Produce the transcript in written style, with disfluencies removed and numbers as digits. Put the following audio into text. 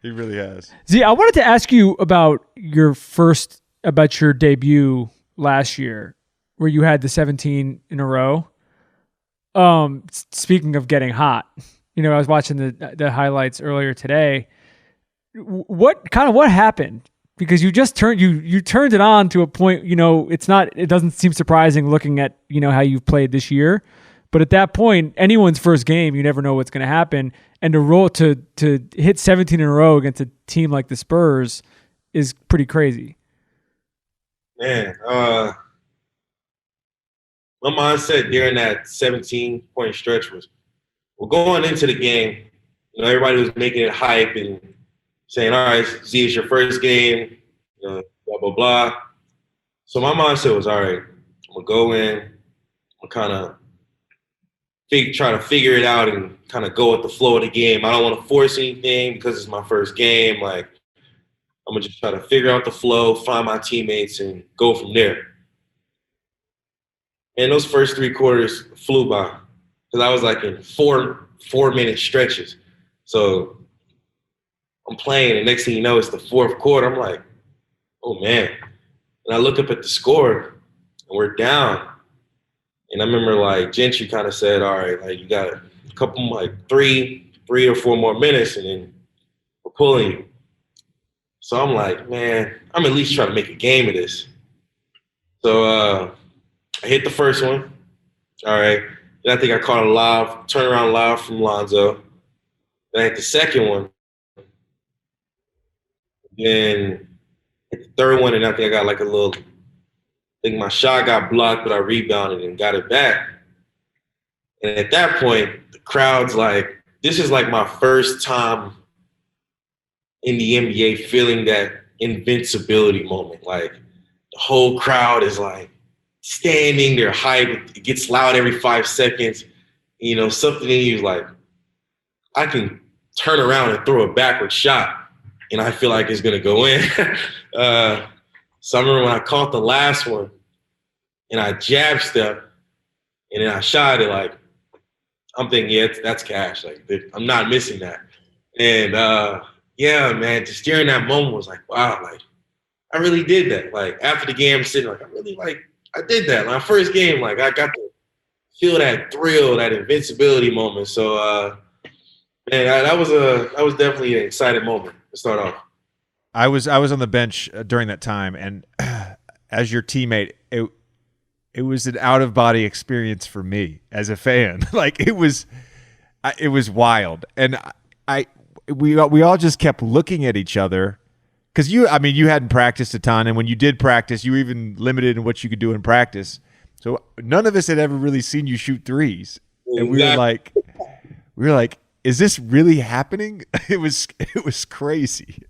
He really has. Z, I wanted to ask you about your debut last year, where you had the 17 in a row. Speaking of getting hot, I was watching the highlights earlier today. What happened? Because you just turned it on to a point. It doesn't seem surprising looking at how you've played this year. But at that point, anyone's first game, you never know what's going to happen. And to hit 17 in a row against a team like the Spurs is pretty crazy. Man, my mindset during that 17-point stretch was, well, going into the game, everybody was making it hype and saying, all right, Z, it's your first game, blah, blah, blah. So my mindset was, all right, I'm going to go in, I'm kind of try to figure it out and kind of go with the flow of the game. I don't want to force anything because it's my first game. Like, I'm going to just try to figure out the flow, find my teammates, and go from there. And those first 3 quarters flew by because I was like in four-minute stretches. So I'm playing, and next thing you know, it's the fourth quarter. I'm like, oh, man. And I look up at the score, and we're down. And I remember, like, Gentry kind of said, all right, like, you got a couple, like, three or 4 more minutes, and then we're pulling you. So I'm like, man, I'm at least trying to make a game of this. So I hit the first one. All right. Then I think I caught a lob, turnaround lob from Lonzo. Then I hit the second one. Then hit the third one, and I think I got like I think my shot got blocked, but I rebounded and got it back. And at that point, the crowd's like, this is like my first time in the NBA feeling that invincibility moment. Like, the whole crowd is like standing, they're hyped, it gets loud every 5 seconds. Something in you is like, I can turn around and throw a backward shot, and I feel like it's gonna go in. So I remember when I caught the last one and I jab step and then I shot it, like, I'm thinking, yeah, that's cash. Like, I'm not missing that. And yeah, man, just during that moment was like, wow, like, I really did that. Like, after the game, I'm sitting like, I did that. My first game, like, I got to feel that thrill, that invincibility moment. So, man, that was definitely an exciting moment to start off. I was on the bench during that time, and as your teammate, it was an out of body experience for me as a fan. Like, it was wild, and we all just kept looking at each other because you hadn't practiced a ton, and when you did practice, you were even limited in what you could do in practice. So none of us had ever really seen you shoot threes, and we were like, is this really happening? It was crazy.